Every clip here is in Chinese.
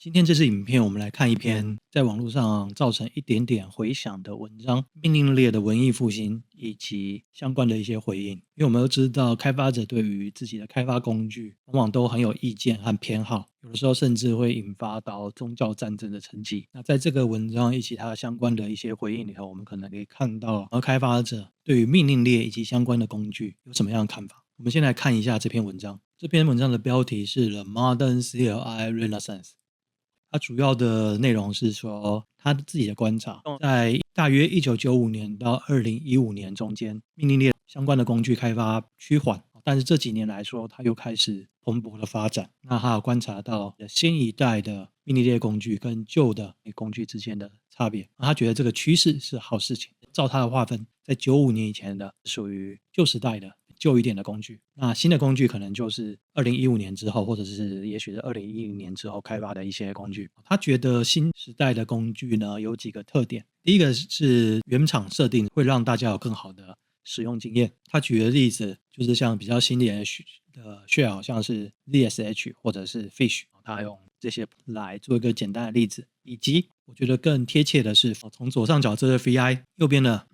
今天这支影片，我们来看一篇在网络上造成一点点回响的文章，命令列的文艺复兴以及相关的一些回应。因为我们都知道，开发者对于自己的开发工具，往往都很有意见和偏好，有的时候甚至会引发到宗教战争的层级。那在这个文章以及它相关的一些回应里头，我们可能可以看到，开发者对于命令列以及相关的工具有什么样的看法。我们先来看一下这篇文章。这篇文章的标题是 The Modern CLI Renaissance。它主要的内容是说，他自己的观察，在大约1995年到2015年中间，命令列相关的工具开发趋缓，但是这几年来说，它又开始蓬勃的发展。那他有观察到新一代的命令列工具跟旧的工具之间的差别，他觉得这个趋势是好事情。照他的划分，在95年以前的属于旧时代的旧一点的工具，那新的工具可能就是2015年之后，或者是也许是2010年之后开发的一些工具。他觉得新时代的工具呢有几个特点，第一个是原厂设定会让大家有更好的使用经验。他举的例子就是像比较新一点的shell，像是 ZSH 或者是 Fish， 他用这些来做一个简单的例子。以及我觉得更贴切的是，从左上角这个 VI，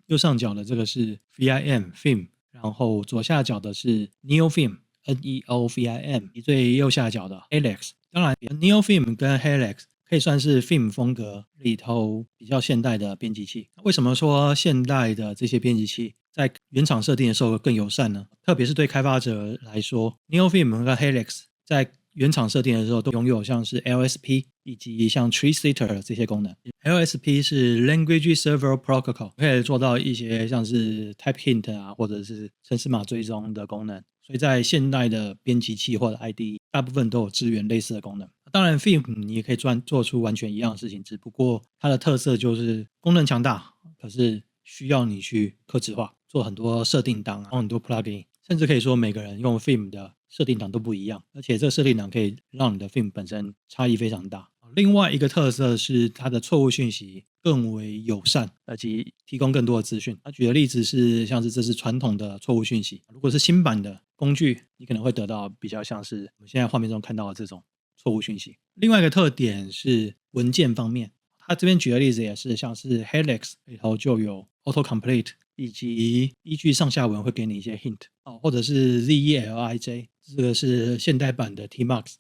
右上角的这个是 VIM， 然后左下角的是 NeoVim NEOVIM， 最右下角的 Helix。 当然 NeoVim 跟 Helix 可以算是 Vim 风格里头比较现代的编辑器。为什么说现代的这些编辑器在原厂设定的时候更友善呢？特别是对开发者来说， NeoVim 跟 Helix 在原厂设定的时候都拥有像是 LSP 以及像 Tree Sitter 这些功能。 LSP 是 Language Server Protocol， 可以做到一些像是 Type Hint 啊，或者是程式码追踪的功能。所以在现代的编辑器或者 IDE 大部分都有支援类似的功能。当然 Vim 你也可以做出完全一样的事情，只不过它的特色就是功能强大，可是需要你去客制化，做很多设定档，很多 plugin， 甚至可以说每个人用 Vim 的设定档都不一样，而且这个设定档可以让你的 Vim 本身差异非常大。另外一个特色是它的错误讯息更为友善，以及提供更多的资讯。他举的例子是像是这是传统的错误讯息，如果是新版的工具，你可能会得到比较像是我们现在画面中看到的这种错误讯息。另外一个特点是文件方面，他这边举的例子也是像是 Helix 里头就有 Autocomplete， 以及依据上下文会给你一些 hint， 或者是 ZELIJ， 这个是现代版的 Tmux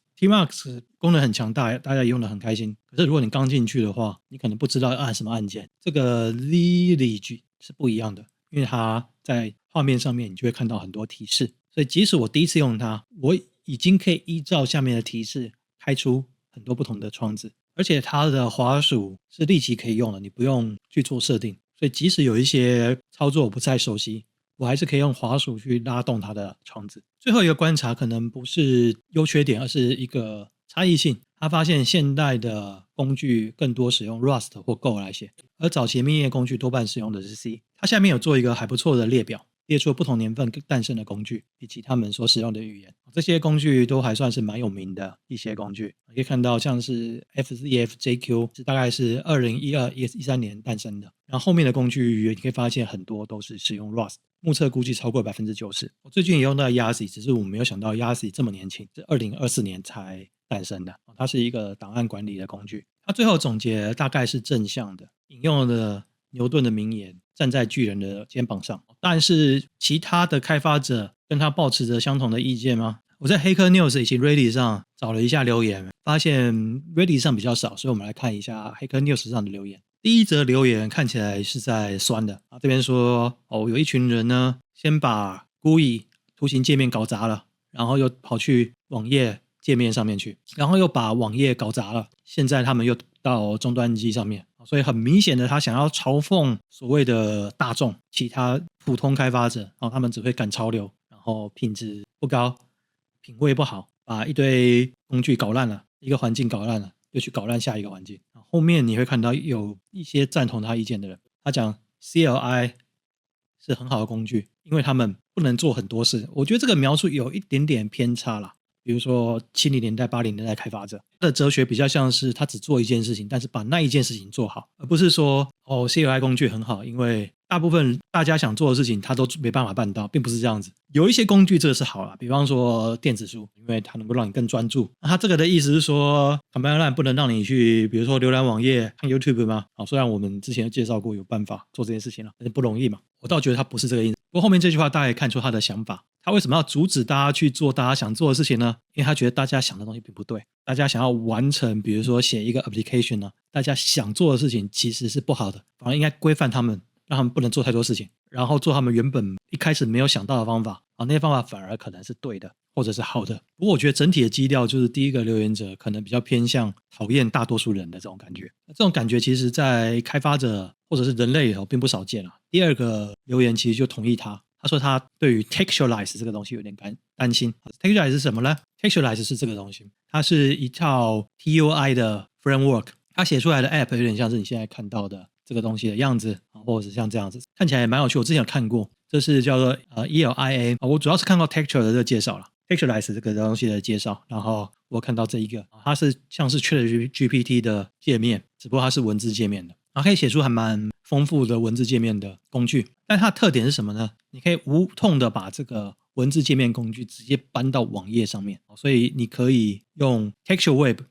功能很强大，大家也用得很开心。可是如果你刚进去的话，你可能不知道要按什么按键。这个 ZELIJ 是不一样的，因为它在画面上面你就会看到很多提示，所以即使我第一次用它，我已经可以依照下面的提示开出很多不同的窗子，而且它的滑鼠是立即可以用的，你不用去做设定。所以即使有一些操作我不太熟悉，我还是可以用滑鼠去拉动它的窗子。最后一个观察可能不是优缺点，而是一个差异性。他发现现代的工具更多使用 Rust 或 Go 来写，而早期命令工具多半使用的是 C。 他下面有做一个还不错的列表，列出不同年份诞生的工具以及他们所使用的语言。这些工具都还算是蛮有名的一些工具，可以看到像是 FZFJQ 是大概是2012-13年诞生的，然后后面的工具你可以发现很多都是使用 Rust， 目测估计超过 90%。 我最近也用到 Yasi， 只是我没有想到 Yasi 这么年轻，是2024年才诞生的。它是一个档案管理的工具。它最后总结大概是正向的，引用了牛顿的名言，站在巨人的肩膀上。但是其他的开发者跟他抱持着相同的意见吗？我在 Hacker News 以及 Reddit 上找了一下留言，发现 Reddit 上比较少，所以我们来看一下 Hacker News 上的留言。第一则留言看起来是在酸的，这边说有一群人呢，先把 GUI 图形界面搞砸了，然后又跑去网页界面上面去，然后又把网页搞砸了，现在他们又到终端机上面，所以很明显的他想要嘲讽所谓的大众，其他普通开发者，他们只会赶潮流，然后品质不高，品味不好，把一堆工具搞烂了，一个环境搞烂了，又去搞烂下一个环境。后面你会看到有一些赞同他意见的人，他讲 CLI 是很好的工具，因为他们不能做很多事。我觉得这个描述有一点点偏差啦，比如说70年代、80年代开发者，他的哲学比较像是他只做一件事情，但是把那一件事情做好，而不是说CLI 工具很好，因为大部分大家想做的事情他都没办法办到，并不是这样子。有一些工具这个是好啦，比方说电子书，因为它能够让你更专注。那它这个的意思是说 Command Line 不能让你去比如说浏览网页看 YouTube 吗？虽然我们之前有介绍过有办法做这件事情了，但是不容易嘛。我倒觉得它不是这个意思。不过后面这句话大家也看出他的想法，他为什么要阻止大家去做大家想做的事情呢？因为他觉得大家想的东西并不对，大家想要完成比如说写一个 application 呢，大家想做的事情其实是不好的，反而应该规范他们，让他们不能做太多事情，然后做他们原本一开始没有想到的方法，那些方法反而可能是对的或者是好的。不过我觉得整体的基调就是第一个留言者可能比较偏向讨厌大多数人的这种感觉，这种感觉其实在开发者或者是人类里头并不少见了。第二个留言其实就同意他说他对于 textualize 这个东西有点担心。textualize 是什么呢？ textualize 是这个东西，它是一套 TUI 的 framework， 它写出来的 app 有点像是你现在看到的这个东西的样子，或者是像这样子，看起来也蛮有趣。我之前有看过，这是叫做ELIA， 我主要是看到 texture 的这个介绍了，textualize 这个东西的介绍，然后我看到这一个，它是像是 ChatGPT 的界面，只不过它是文字界面的，然后可以写出还蛮丰富的文字界面的工具。但它的特点是什么呢？你可以无痛的把这个文字界面工具直接搬到网页上面，所以你可以用 Textual Web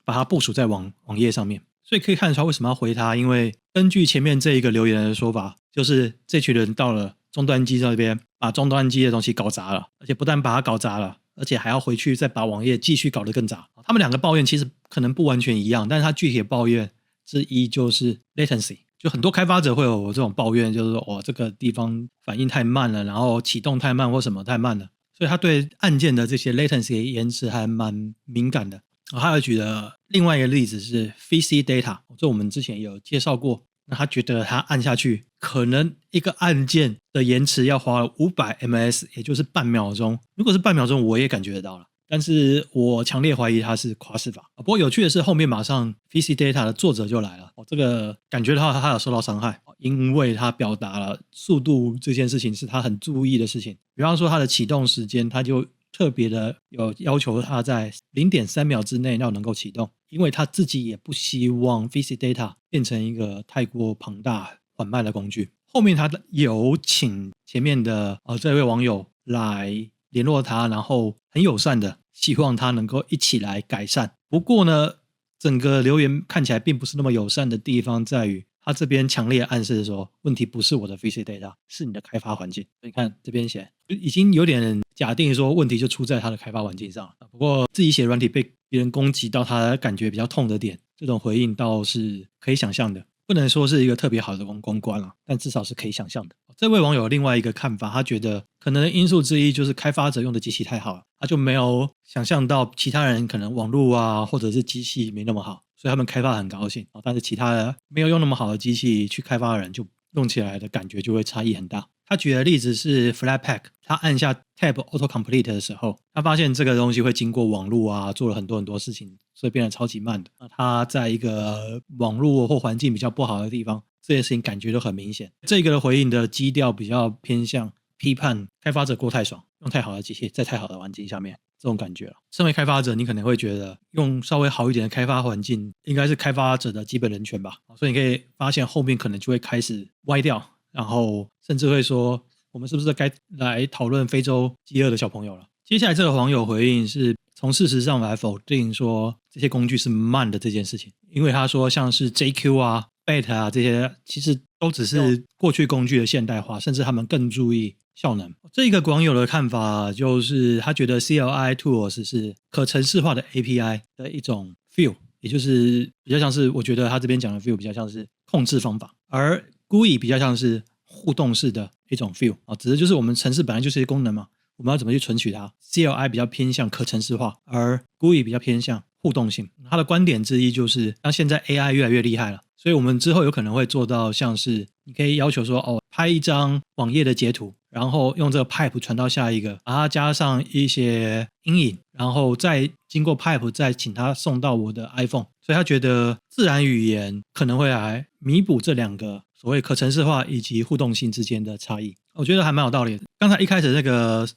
把它部署在网页上面。所以可以看得出来为什么要回他，因为根据前面这一个留言的说法，就是这群人到了终端机这边，把终端机的东西搞砸了，而且不但把它搞砸了，而且还要回去再把网页继续搞得更杂。他们两个抱怨其实可能不完全一样，但是他具体的抱怨之一就是 latency， 就很多开发者会有这种抱怨，就是说这个地方反应太慢了，然后启动太慢或什么太慢了，所以他对按键的这些 latency 延迟还蛮敏感的。还有举的另外一个例子是 VC Data， 这我们之前有介绍过。那他觉得他按下去可能一个按键的延迟要花500 ms， 也就是半秒钟。如果是半秒钟我也感觉得到了，但是我强烈怀疑它是夸饰法。不过有趣的是后面马上 VC Data 的作者就来了，这个感觉到他有受到伤害，因为他表达了速度这件事情是他很注意的事情。比方说他的启动时间，他就特别的有要求他在 0.3 秒之内要能够启动，因为他自己也不希望 VC Data 变成一个太过庞大缓慢的工具。后面他有请前面的这位网友来联络他，然后很友善的希望他能够一起来改善。不过呢，整个留言看起来并不是那么友善的地方在于，他这边强烈暗示说问题不是我的 VC Data， 是你的开发环境。你看这边写已经有点假定说问题就出在他的开发环境上了。不过自己写软体被别人攻击到他感觉比较痛的点，这种回应倒是可以想象的，不能说是一个特别好的公关了，但至少是可以想象的。这位网友有另外一个看法，他觉得可能因素之一就是开发者用的机器太好了，他就没有想象到其他人可能网络啊或者是机器没那么好，所以他们开发很高兴，但是其他的没有用那么好的机器去开发的人就用起来的感觉就会差异很大。他举的例子是 Flatpak， 他按下 Tab Autocomplete 的时候，他发现这个东西会经过网络啊，做了很多事情，所以变得超级慢的。那他在一个网络或环境比较不好的地方，这件事情感觉都很明显。这个的回应的基调比较偏向批判开发者过太爽，用太好的机器在太好的环境下面，这种感觉了。身为开发者，你可能会觉得用稍微好一点的开发环境应该是开发者的基本人权吧，所以你可以发现后面可能就会开始歪掉，然后甚至会说我们是不是该来讨论非洲饥饿的小朋友了。接下来这个网友回应是从事实上来否定说这些工具是慢的这件事情，因为他说像是 JQ 啊 BET 啊这些其实都只是过去工具的现代化，甚至他们更注意效能。这个网友的看法就是他觉得 CLI Tools 是可程式化的 API 的一种 feel， 也就是比较像是我觉得他这边讲的 feel 比较像是控制方法，而 GUI 比较像是互动式的一种 feel， 只是就是我们程式本来就是一些功能嘛，我们要怎么去存取它。 CLI 比较偏向可程式化，而 GUI 比较偏向互动性。他的观点之一就是像现在 AI 越来越厉害了，所以我们之后有可能会做到像是你可以要求说拍一张网页的截图，然后用这个 pipe 传到下一个，把它加上一些阴影，然后再经过 pipe 再请它送到我的 iPhone。 所以他觉得自然语言可能会来弥补这两个所谓可程式化以及互动性之间的差异。我觉得还蛮有道理的。刚才一开始那个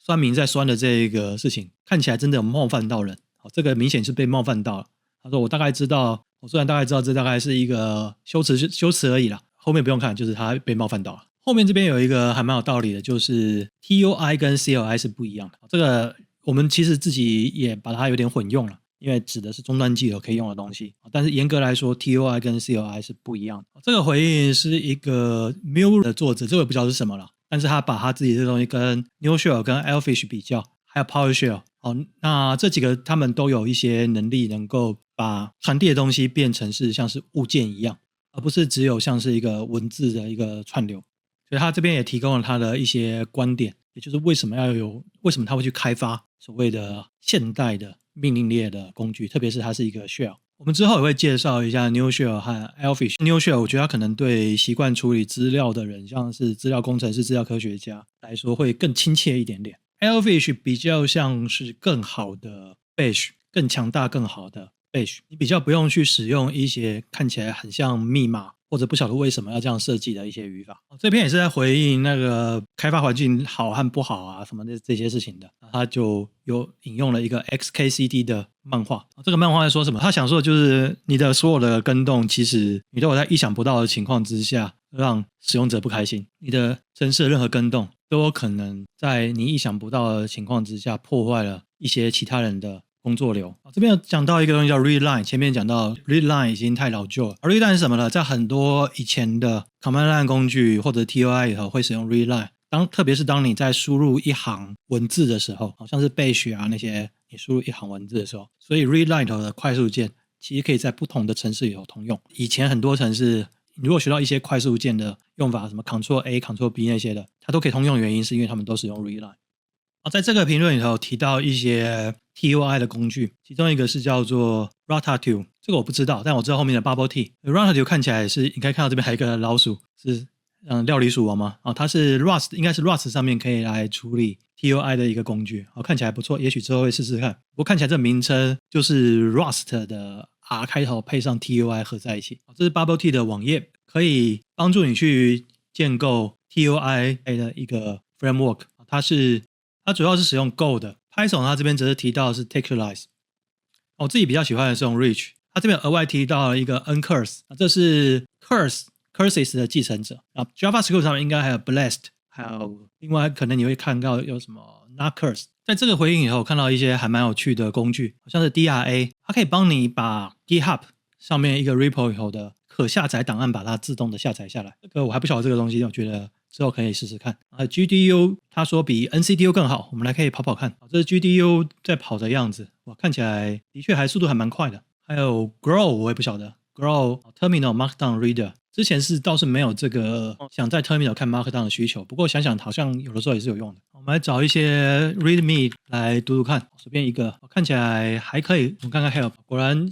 酸民在酸的这个事情看起来真的有冒犯到人，这个明显是被冒犯到了。他说我大概知道，我虽然大概知道这大概是一个修辞而已啦，后面不用看，就是他被冒犯到了。后面这边有一个还蛮有道理的，就是 TOI 跟 CLI 是不一样的。这个我们其实自己也把它有点混用了，因为指的是终端机有可以用的东西，但是严格来说 TOI 跟 CLI 是不一样的。这个回应是一个 Mule 的作者，这个我不知道是什么了，但是他把他自己的东西跟 NewShell 跟 Elfish 比较，还有 PowerShell，那这几个他们都有一些能力能够把传递的东西变成是像是物件一样，而不是只有像是一个文字的一个串流。所以他这边也提供了他的一些观点，也就是为什么他会去开发所谓的现代的命令列的工具，特别是它是一个 shell。我们之后也会介绍一下 NewShell 和 Elfish。NewShell 我觉得它可能对习惯处理资料的人，像是资料工程师、资料科学家来说会更亲切一点点。Elfish 比较像是更好的 Bash， 更强大更好的 Bash， 你比较不用去使用一些看起来很像密码或者不晓得为什么要这样设计的一些语法。这篇也是在回应那个开发环境好和不好啊什么的这些事情的，他就有引用了一个 XKCD 的漫画。这个漫画在说什么？他想说的就是你的所有的更动，其实你都有在意想不到的情况之下让使用者不开心，你的程式的任何更动都有可能在你意想不到的情况之下破坏了一些其他人的工作流。这边有讲到一个东西叫 readline， 前面讲到 readline 已经太老旧了。readline 是什么呢？在很多以前的 command line 工具或者 TOI 里头会使用 readline， 特别是当你在输入一行文字的时候，好像是 bash 啊那些你输入一行文字的时候，所以 readline 里头的快速键其实可以在不同的程式里头通用。以前很多程式如果学到一些快速键的用法，什么 Ctrl+A、Ctrl+B 那些的，它都可以通用的原因是因为他们都使用 readline。在这个评论里头提到一些 TOI 的工具，其中一个是叫做 Ratatouille， 这个我不知道，但我知道后面的 Bubble Tea。Ratatouille 看起来是，你可以看到这边还有一个老鼠，是料理鼠王吗？它是 Rust， 应该是 Rust 上面可以来处理 TOI 的一个工具，看起来不错，也许之后会试试看。不过看起来这名称就是 Rust 的 R 开头配上 TOI 合在一起。这是 Bubble Tea 的网页，可以帮助你去建构 TOI 的一个 framework。它主要是使用 Go 的。 Python 它这边则是提到的是 Textualize。我自己比较喜欢的是用 Rich。 它这边额外提到了一个 Uncurse， 这是 Curses 的继承者。JavaScript 上面应该还有 Blessed， 还有另外可能你会看到有什么 Not Curse。 在这个回应以后看到一些还蛮有趣的工具，好像是 DRA， 它可以帮你把 GitHub 上面一个 repo 以后的可下载档案把它自动的下载下来。这个我还不晓得这个东西，我觉得之后可以试试看。GDU 他说比 NCDU 更好，我们来可以跑跑看。这是 GDU 在跑的样子，哇，看起来的确速度还蛮快的。还有 Grow 我也不晓得 Grow Terminal Markdown Reader， 之前倒是没有这个想在 Terminal 看 Markdown 的需求，不过想想好像有的时候也是有用的。我们来找一些 README 来读读看，随便一个看起来还可以。我们看看 Help， 果然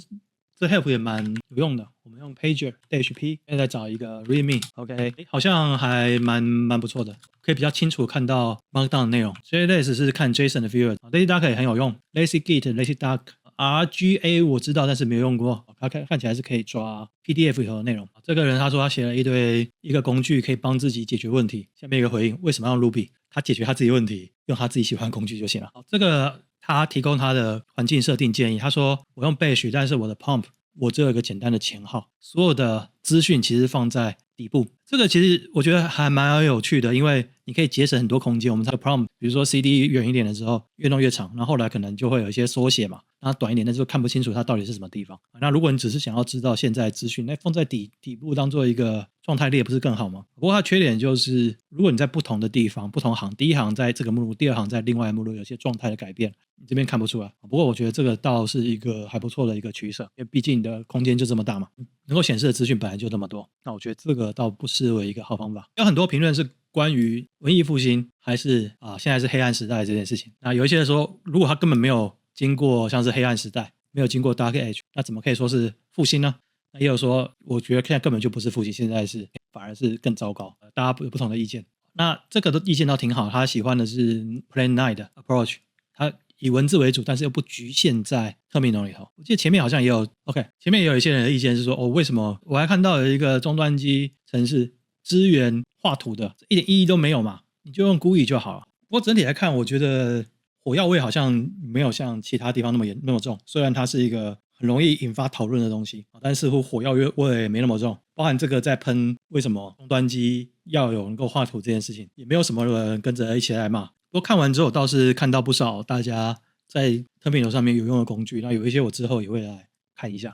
这 help 也蛮有用的。我们用 pager-p 现在找一个 readme， OK， 好像还蛮不错的，可以比较清楚看到 markdown 的内容。JLace 是看 JSON 的 viewer，Lazy Duck 也很有用。Lazy Git、Lazy Duck、RGA 我知道，但是没有用过。它看起来是可以抓 PDF 以后的内容。这个人他说他写了一个工具可以帮自己解决问题。下面一个回应，为什么要用 Ruby？ 他解决他自己问题，用他自己喜欢的工具就行了。这个他提供他的环境设定建议，他说我用 Bash， 但是我的 Pump 我只有一个简单的前号，所有的资讯其实放在底部。这个其实我觉得还蛮有趣的，因为你可以节省很多空间。我们这个 prompt 比如说 CD 远一点的时候越弄越长，然后后来可能就会有一些缩写嘛，那短一点的就看不清楚它到底是什么地方。那如果你只是想要知道现在资讯，那放在底部当做一个状态列不是更好吗？不过它缺点就是如果你在不同的地方不同行，第一行在这个目录，第二行在另外的目录有些状态的改变，你这边看不出来。不过我觉得这个倒是一个还不错的一个取舍，因为毕竟你的空间就这么大嘛，能够显示的资讯本来就这么多，那我觉得这个倒不失为一个好方法。有很多评论是关于文艺复兴还是现在是黑暗时代这件事情。那有一些人说如果他根本没有经过像是黑暗时代，没有经过 Dark Age， 那怎么可以说是复兴呢？那也有说我觉得现在根本就不是复兴，现在是反而是更糟糕。大家有不同的意见。那这个意见都挺好，他喜欢的是 Plan 9 的 approach， 他以文字为主，但是又不局限在 terminal 里头。我记得前面好像也有 OK， 前面也有一些人的意见是说为什么我还看到有一个终端机程式支援画图的，一点意义都没有嘛，你就用 GUI 就好了。不过整体来看，我觉得火药味好像没有像其他地方那么重。虽然它是一个很容易引发讨论的东西，但似乎火药味没那么重。包含这个在喷为什么终端机要有能够画图这件事情，也没有什么人跟着一起来骂。不过看完之后，倒是看到不少大家在 Terminal 上面有用的工具，那有一些我之后也会来看一下。